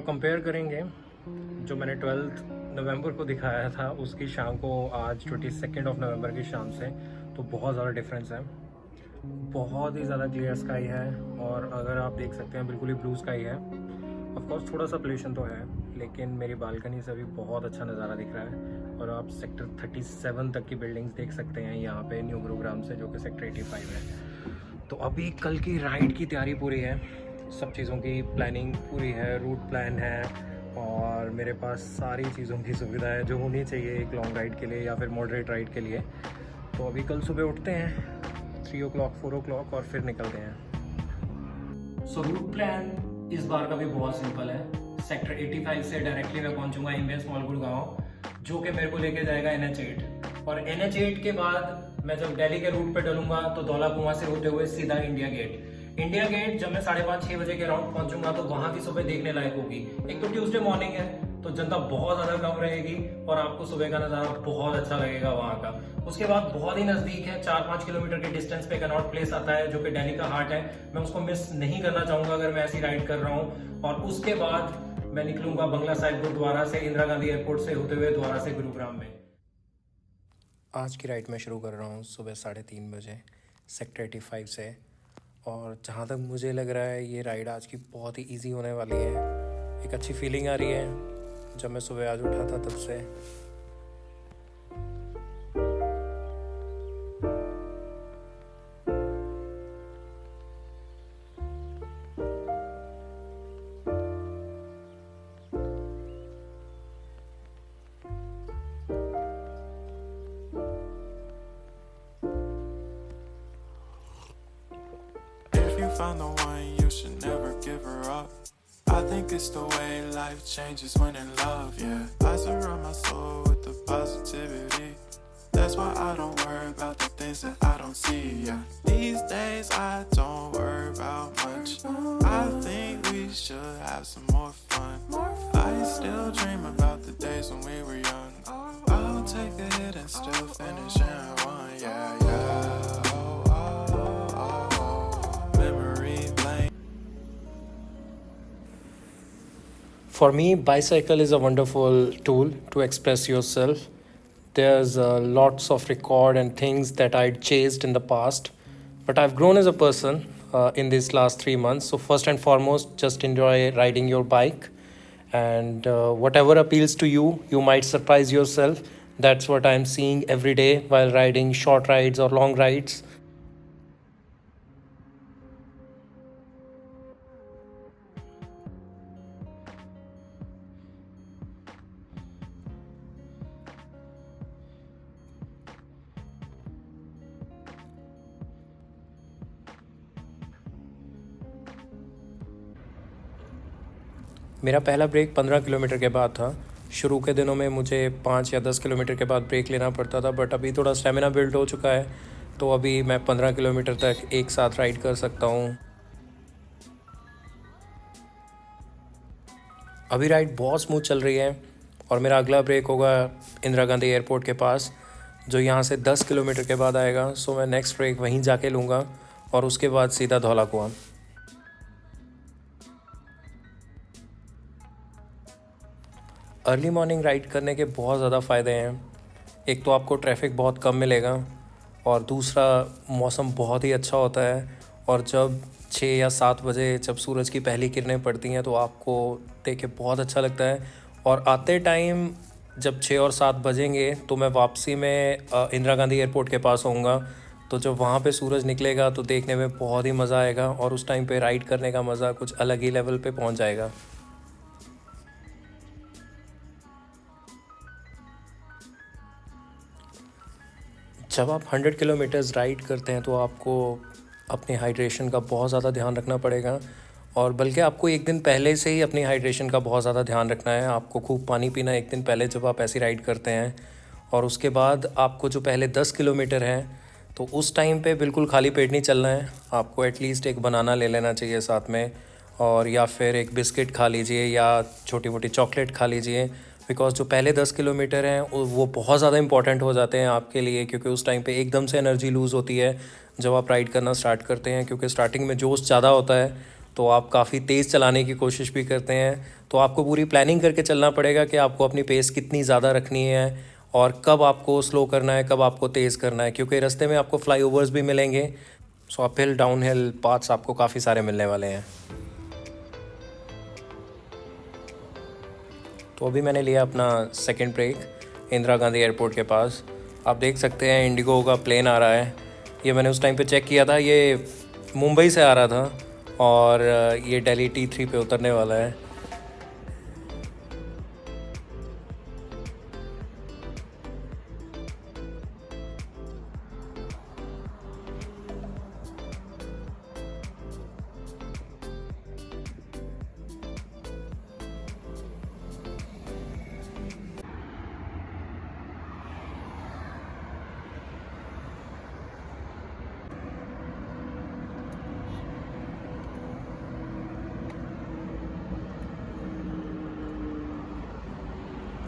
Compare करेंगे जो मैंने 12 नवंबर को दिखाया था उसकी शाम को आज 22 ऑफ नवंबर की शाम से, तो बहुत ज़्यादा डिफरेंस है। बहुत ही ज़्यादा क्लियर स्काई है और अगर आप देख सकते हैं बिल्कुल ही ब्लू स्काई है। ऑफ कोर्स थोड़ा सा पोल्यूशन तो है, लेकिन मेरी बालकनी से भी बहुत अच्छा नज़ारा दिख रहा है। और आप सेक्टर 37 तक की बिल्डिंग्स देख सकते हैं यहाँ पे न्यू गुरुग्राम से, जो कि सेक्टर 85 है। तो अभी कल की राइड की तैयारी पूरी है, सब चीज़ों की प्लानिंग पूरी है, रूट प्लान है और मेरे पास सारी चीज़ों की सुविधा है जो होनी चाहिए एक लॉन्ग राइड के लिए या फिर मॉडरेट राइड के लिए। तो अभी कल सुबह उठते हैं 3 o'clock 4 o'clock और फिर निकलते हैं। सो रूट प्लान इस बार का भी बहुत सिंपल है। सेक्टर 85 से डायरेक्टली मैं पहुंचूंगा एमबीएस मॉल गुड़गांव, जो कि मेरे को लेके जाएगा NH8। और NH8 के बाद मैं जब दिल्ली के रूट पे डलूंगा तो धौला कुआं से होते हुए सीधा इंडिया गेट। इंडिया गेट जब मैं 5:30-6 बजे के राउंड पहुंचूंगा तो वहां की सुबह देखने लायक होगी। एक तो ट्यूसडे मॉर्निंग है तो जनता बहुत ज्यादा कम रहेगी और आपको सुबह का नजारा बहुत अच्छा लगेगा वहां का। उसके बाद बहुत ही नजदीक है, 4-5 किलोमीटर के डिस्टेंस पे कनॉट प्लेस आता है जो कि दिल्ली का हार्ट है। मैं उसको मिस नहीं करना चाहूंगा अगर मैं ऐसी राइड कर रहा हूँ। और उसके बाद मैं निकलूंगा बंगला साहिब गुरुद्वारा से, इंदिरा गांधी एयरपोर्ट से होते हुए द्वारा से गुरुग्राम में। आज की राइड मैं शुरू कर रहा हूँ सुबह 3:30 बजे सेक्टर 85 से। और जहाँ तक मुझे लग रहा है ये राइड आज की बहुत ही इजी होने वाली है। एक अच्छी फीलिंग आ रही है जब मैं सुबह आज उठा था तब से। Find the one, you should never give her up. I think it's the way life changes when in love, yeah. I surround my soul with the positivity. That's why I don't worry about the things that I don't see, yeah. These days I don't worry about much. I think we should have some more fun. I still dream about the days when we were young. I'll take a hit and still finish in one, yeah, yeah. For me, bicycle is a wonderful tool to express yourself. There's lots of record and things that I'd chased in the past, but I've grown as a person in these last 3 months. So first and foremost, just enjoy riding your bike, and whatever appeals to you, you might surprise yourself. That's what I'm seeing every day while riding short rides or long rides. मेरा पहला break 15 kilometre के बाद था। शुरू के दिनों में मुझे 5 या 10 किलोमीटर के बाद ब्रेक लेना पड़ता था, बट अभी थोड़ा स्टेमिना बिल्ड हो चुका है तो अभी मैं 15 किलोमीटर तक एक साथ राइड कर सकता हूँ। अभी राइड बहुत स्मूथ चल रही है और मेरा अगला ब्रेक होगा इंदिरा गांधी एयरपोर्ट के पास, जो यहाँ से 10 किलोमीटर के बाद आएगा। सो मैं नेक्स्ट ब्रेक वहीं जाके लूँगा और उसके बाद सीधा धौला कुआं। अर्ली मॉर्निंग राइड करने के बहुत ज़्यादा फ़ायदे हैं। एक तो आपको ट्रैफिक बहुत कम मिलेगा और दूसरा मौसम बहुत ही अच्छा होता है। और जब 6 या 7 बजे जब सूरज की पहली किरणें पड़ती हैं तो आपको देख के बहुत अच्छा लगता है। और आते टाइम जब 6 और 7 बजेंगे तो मैं वापसी में इंदिरा गांधी एयरपोर्ट के पास होऊंगा, तो जब वहाँ पे सूरज निकलेगा तो देखने में बहुत ही मज़ा आएगा और उस टाइम पे राइड करने का मज़ा कुछ अलग ही लेवल पे पहुँच जाएगा। जब आप 100 किलोमीटर्स राइड करते हैं तो आपको अपनी हाइड्रेशन का बहुत ज़्यादा ध्यान रखना पड़ेगा, और बल्कि आपको एक दिन पहले से ही अपनी हाइड्रेशन का बहुत ज़्यादा ध्यान रखना है। आपको खूब पानी पीना एक दिन पहले जब आप ऐसी राइड करते हैं। और उसके बाद आपको जो पहले 10 किलोमीटर हैं तो उस टाइम पे बिल्कुल खाली पेट नहीं चलना है। आपको एटलीस्ट एक बनाना ले लेना चाहिए साथ में, और या फिर एक बिस्किट खा लीजिए या छोटी मोटी चॉकलेट खा लीजिए। बिकॉज़ जो पहले 10 किलोमीटर हैं वो बहुत ज़्यादा इंपॉर्टेंट हो जाते हैं आपके लिए, क्योंकि उस टाइम पे एकदम से एनर्जी लूज़ होती है जब आप राइड करना स्टार्ट करते हैं, क्योंकि स्टार्टिंग में जोश ज़्यादा होता है तो आप काफ़ी तेज़ चलाने की कोशिश भी करते हैं। तो आपको पूरी प्लानिंग करके चलना पड़ेगा कि आपको अपनी पेस कितनी ज़्यादा रखनी है और कब आपको स्लो करना है, कब आपको तेज़ करना है, क्योंकि रास्ते में आपको फ्लाईओवर्स भी मिलेंगे। सो अपहिल डाउनहिल पाथ्स आपको काफ़ी सारे मिलने वाले हैं। तो अभी मैंने लिया अपना second break Indira Gandhi airport के पास। आप देख सकते हैं इंडिगो का प्लेन आ रहा है। ये मैंने उस टाइम पे चेक किया था, ये मुंबई से आ रहा था और ये दिल्ली T3 पे उतरने वाला है।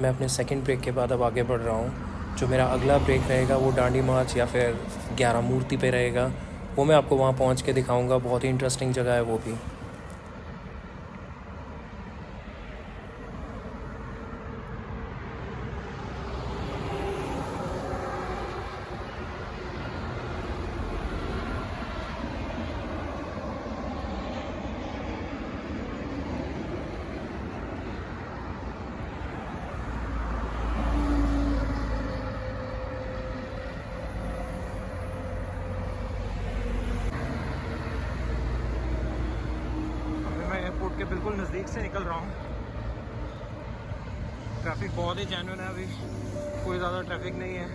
मैं अपने सेकंड ब्रेक के बाद अब आगे बढ़ रहा हूँ। जो मेरा अगला ब्रेक रहेगा वो डांडी मार्च या फिर 11 मूर्ति पे रहेगा। वो मैं आपको वहाँ पहुँच के दिखाऊँगा। बहुत ही इंटरेस्टिंग जगह है वो भी। एयरपोर्ट के बिल्कुल नज़दीक से निकल रहा हूँ। ट्रैफिक बहुत ही जेन्युइन है, अभी कोई ज़्यादा ट्रैफिक नहीं है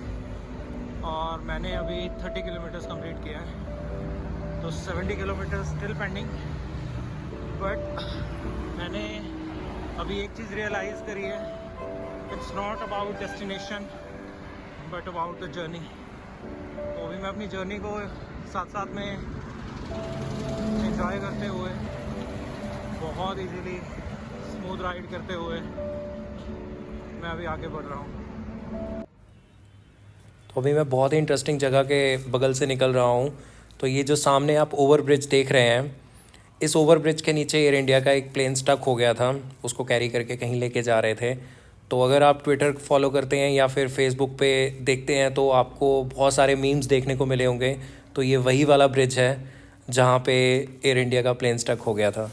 और मैंने अभी 30 किलोमीटर्स कंप्लीट किया है, तो 70 किलोमीटर स्टिल पेंडिंग। बट मैंने अभी एक चीज़ रियलाइज़ करी है, it's not about destination but about the journey. तो अभी मैं अपनी जर्नी को साथ साथ में एंजॉय करते हुए, बहुत इजीली स्मूथ राइड करते हुए मैं अभी आगे बढ़ रहा हूँ। तो अभी मैं बहुत ही इंटरेस्टिंग जगह के बगल से निकल रहा हूँ। तो ये जो सामने आप ओवर ब्रिज देख रहे हैं, इस ओवर ब्रिज के नीचे एयर इंडिया का एक प्लेन स्टक हो गया था, उसको कैरी करके कहीं लेके जा रहे थे। तो अगर आप ट्विटर फॉलो करते हैं या फिर फेसबुक पे देखते हैं तो आपको बहुत सारे मीम्स देखने को मिले होंगे। तो ये वही वाला ब्रिज है जहाँ पे एयर इंडिया का प्लेन स्टक हो गया था।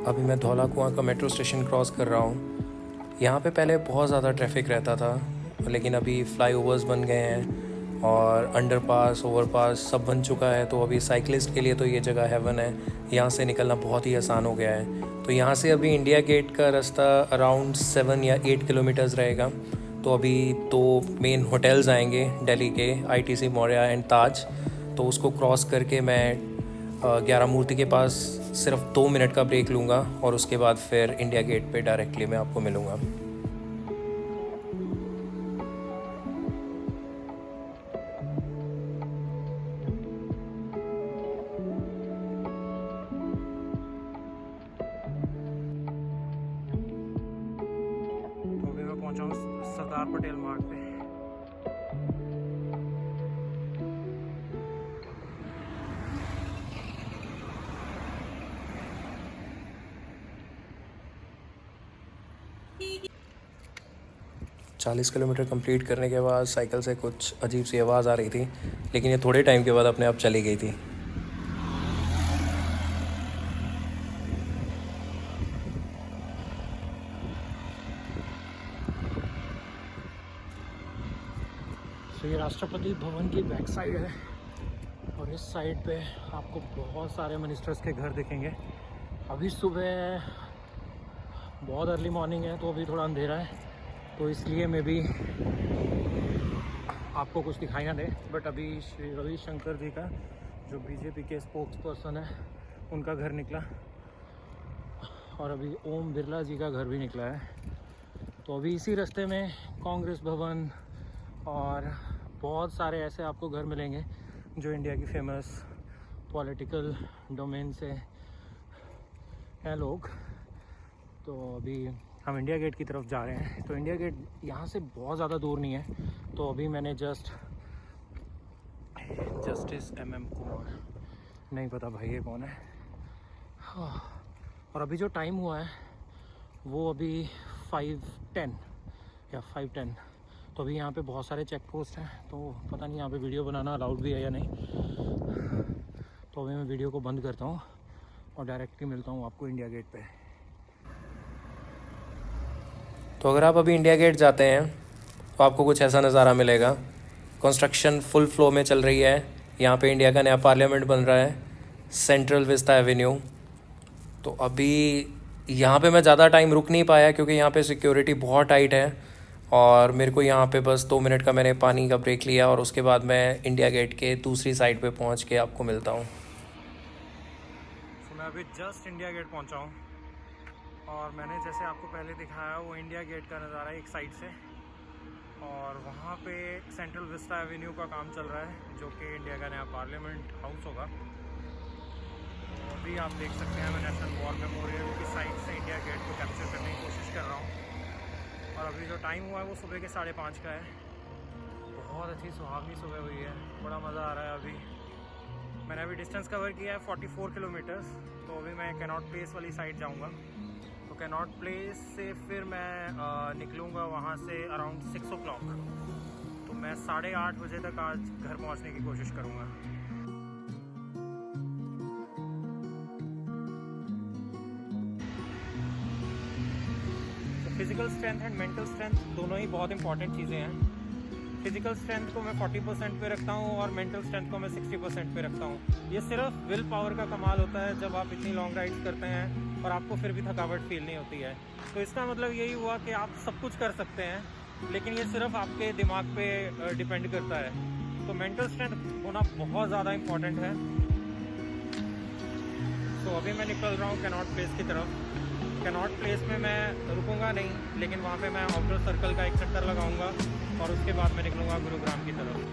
अभी मैं धौला कुआं का मेट्रो स्टेशन क्रॉस कर रहा हूँ। यहाँ पे पहले बहुत ज़्यादा ट्रैफिक रहता था, लेकिन अभी फ्लाईओवर्स बन गए हैं और अंडरपास, ओवरपास सब बन चुका है। तो अभी साइकिलिस्ट के लिए तो ये जगह हेवन है। यहाँ से निकलना बहुत ही आसान हो गया है। तो यहाँ से अभी इंडिया गेट का रास्ता अराउंड 7 या 8 किलोमीटर्स रहेगा। तो अभी 2 मेन होटल्स आएंगे दिल्ली के, ITC मौर्या एंड ताज। तो उसको क्रॉस करके मैं 11 मूर्ति के पास सिर्फ 2 मिनट का ब्रेक लूँगा और उसके बाद फिर इंडिया गेट पे डायरेक्टली मैं आपको मिलूँगा। तो अभी मैं पहुँचा हूँ सरदार पटेल मार्ग पे। चालीस किलोमीटर कंप्लीट करने के बाद साइकिल से कुछ अजीब सी आवाज़ आ रही थी, लेकिन ये थोड़े टाइम के बाद अपने आप चली गई थी। तो ये राष्ट्रपति भवन की बैक साइड है और इस साइड पे आपको बहुत सारे मिनिस्टर्स के घर दिखेंगे। अभी सुबह बहुत अर्ली मॉर्निंग है, तो अभी थोड़ा अंधेरा है, तो इसलिए मैं भी आपको कुछ दिखाई ना दे। बट अभी श्री रविशंकर जी का, जो बीजेपी के स्पोक्स पर्सन है, उनका घर निकला और अभी ओम बिरला जी का घर भी निकला है। तो अभी इसी रास्ते में कांग्रेस भवन और बहुत सारे ऐसे आपको घर मिलेंगे जो इंडिया की फेमस पॉलिटिकल डोमेन से हैं लोग। तो अभी हम इंडिया गेट की तरफ जा रहे हैं। तो इंडिया गेट यहाँ से बहुत ज़्यादा दूर नहीं है। तो अभी मैंने जस्टिस MM कुमार, नहीं पता भाई ये कौन है। और अभी जो टाइम हुआ है वो अभी 5:10 या 5:10। तो अभी यहाँ पे बहुत सारे चेक पोस्ट हैं, तो पता नहीं यहाँ पे वीडियो बनाना अलाउड भी है या नहीं। तो अभी मैं वीडियो को बंद करता हूँ और डायरेक्टली मिलता हूँ आपको इंडिया गेट पे। तो अगर आप अभी इंडिया गेट जाते हैं तो आपको कुछ ऐसा नज़ारा मिलेगा। कंस्ट्रक्शन फुल फ्लो में चल रही है। यहाँ पे इंडिया का नया पार्लियामेंट बन रहा है, सेंट्रल विस्ता एवेन्यू। तो अभी यहाँ पे मैं ज़्यादा टाइम रुक नहीं पाया क्योंकि यहाँ पे सिक्योरिटी बहुत टाइट है और मेरे को यहाँ पे बस 2 मिनट का मैंने पानी का ब्रेक लिया और उसके बाद मैं इंडिया गेट के दूसरी साइड पे पहुँच के आपको मिलता हूँ। तो मैं अभी जस्ट इंडिया गेट पहुँचा हूँ और मैंने जैसे आपको पहले दिखाया वो इंडिया गेट का नज़ारा एक साइड से, और वहाँ पे सेंट्रल विस्टा एवेन्यू का काम चल रहा है जो कि इंडिया का नया पार्लियामेंट हाउस होगा। तो अभी आप देख सकते हैं मैं नेशनल वॉर मेमोरियल की साइड से इंडिया गेट को कैप्चर करने की कोशिश कर रहा हूँ। और अभी जो टाइम हुआ है वो सुबह के 5:30 का है। बहुत अच्छी सुहावनी सुबह हुई है, बड़ा मज़ा आ रहा है। अभी मैंने अभी डिस्टेंस कवर किया है 44 किलोमीटर्स। तो अभी मैं कैनॉट प्लेस वाली साइड जाऊँगा। तो कैनॉट प्लेस से फिर मैं निकलूँगा वहाँ से अराउंड 6 o'clock। तो मैं 8:30 बजे तक आज घर पहुँचने की कोशिश करूँगा। तो physical strength and mental strength दोनों ही बहुत इंपॉर्टेंट चीज़ें हैं। फिज़िकल स्ट्रेंथ को मैं 40% पे रखता हूँ और मेंटल स्ट्रेंथ को मैं 60% पे रखता हूँ। ये सिर्फ विल पावर का कमाल होता है जब आप इतनी लॉन्ग राइड्स करते हैं और आपको फिर भी थकावट फील नहीं होती है। तो इसका मतलब यही हुआ कि आप सब कुछ कर सकते हैं, लेकिन ये सिर्फ आपके दिमाग पे डिपेंड करता है। तो मेंटल स्ट्रेंथ होना बहुत ज़्यादा इम्पॉर्टेंट है। तो अभी मैं निकल रहा हूँ कैनॉट प्लेस की तरफ। कैनॉट प्लेस में मैं रुकूंगा नहीं, लेकिन वहाँ पे मैं आउटर सर्कल का एक चक्कर लगाऊंगा और उसके बाद मैं निकलूँगा गुरुग्राम की तरफ।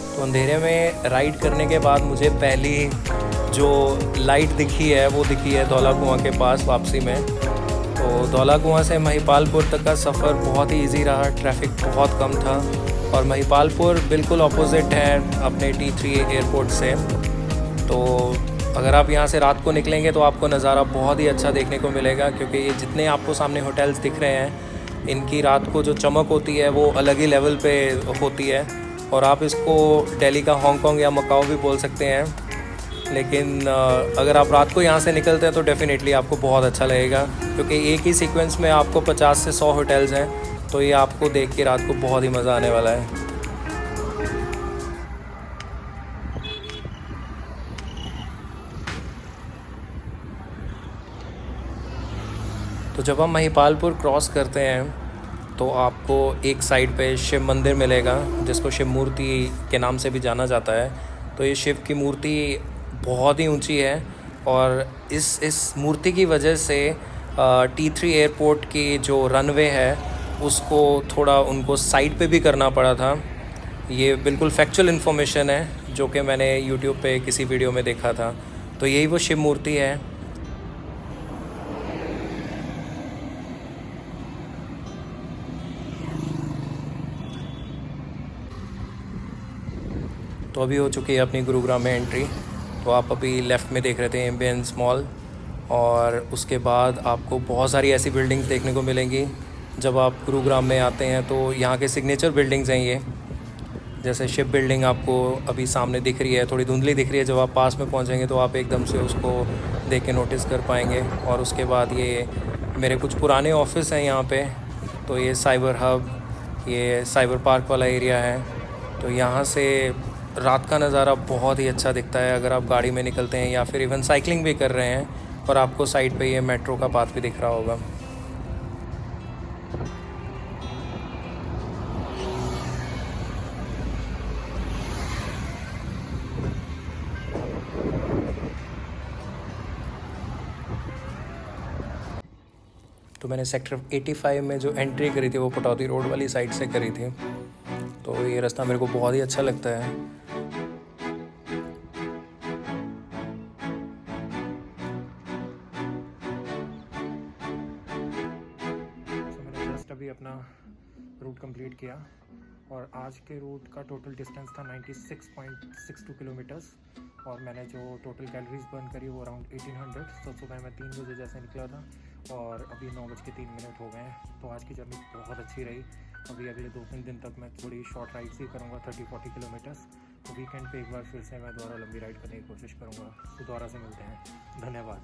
तो अंधेरे में राइड करने के बाद मुझे पहली जो लाइट दिखी है वो दिखी है धौला कुआं के पास वापसी में। तो धौला कुआं से महिपालपुर तक का सफ़र बहुत ही इजी रहा, ट्रैफिक बहुत कम था और महिपालपुर बिल्कुल ऑपोजिट है अपने T3 एयरपोर्ट से। तो अगर आप यहाँ से रात को निकलेंगे तो आपको नज़ारा बहुत ही अच्छा देखने को मिलेगा, क्योंकि ये जितने आपको सामने होटल्स दिख रहे हैं इनकी रात को जो चमक होती है वो अलग ही लेवल पे होती है। और आप इसको दिल्ली का हांगकांग या मकाओ भी बोल सकते हैं, लेकिन अगर आप रात को यहाँ से निकलते हैं तो डेफ़िनेटली आपको बहुत अच्छा लगेगा, क्योंकि एक ही सीक्वेंस में आपको 50 से 100 होटल्स हैं। तो ये आपको देख के रात को बहुत ही मज़ा आने वाला है। तो जब हम महिपालपुर क्रॉस करते हैं तो आपको एक साइड पे शिव मंदिर मिलेगा, जिसको शिव मूर्ति के नाम से भी जाना जाता है। तो ये शिव की मूर्ति बहुत ही ऊंची है और इस मूर्ति की वजह से T3 एयरपोर्ट की जो रनवे है उसको थोड़ा उनको साइड पे भी करना पड़ा था। ये बिल्कुल फैक्चुअल इन्फॉर्मेशन है जो कि मैंने YouTube पे किसी वीडियो में देखा था। तो यही वो शिव मूर्ति है। तो अभी हो चुकी है अपनी गुरुग्राम में एंट्री। तो आप अभी लेफ़्ट में देख रहे थे एम्बियंस मॉल, और उसके बाद आपको बहुत सारी ऐसी बिल्डिंग्स देखने को मिलेंगी। जब आप गुरुग्राम में आते हैं तो यहाँ के सिग्नेचर बिल्डिंग्स हैं ये, जैसे शिप बिल्डिंग आपको अभी सामने दिख रही है, थोड़ी धुंधली दिख रही है, जब आप पास में पहुंचेंगे तो आप एकदम से उसको देख के नोटिस कर पाएंगे। और उसके बाद ये मेरे कुछ पुराने ऑफिस हैं यहाँ पे, तो ये साइबर हब, ये साइबर पार्क वाला एरिया है। तो यहाँ से रात का नज़ारा बहुत ही अच्छा दिखता है अगर आप गाड़ी में निकलते हैं या फिर इवन साइकिलिंग भी कर रहे हैं, और आपको साइड पे ये मेट्रो का पाथ भी दिख रहा होगा। तो मैंने सेक्टर 85 में जो एंट्री करी थी वो पटौदी रोड वाली साइड से करी थी, तो ये रास्ता मेरे को बहुत ही अच्छा लगता है। मैंने जस्ट अभी अपना रूट कंप्लीट किया और आज के रूट का टोटल डिस्टेंस था 96.62 किलोमीटर्स, और मैंने जो टोटल कैलोरीज बर्न करी वो अराउंड 1800। तो सुबह मैं 3 बजे जैसे निकला था और अभी 9:03 हो गए हैं। तो आज की जर्नी बहुत अच्छी रही। अभी अगले 2-3 दिन तक मैं थोड़ी शॉर्ट राइड्स ही करूँगा, 30-40 किलोमीटर्स। तो वीकेंड पे एक बार फिर से मैं दोबारा लंबी राइड करने की कोशिश करूँगा। तो दोबारा से मिलते हैं। धन्यवाद।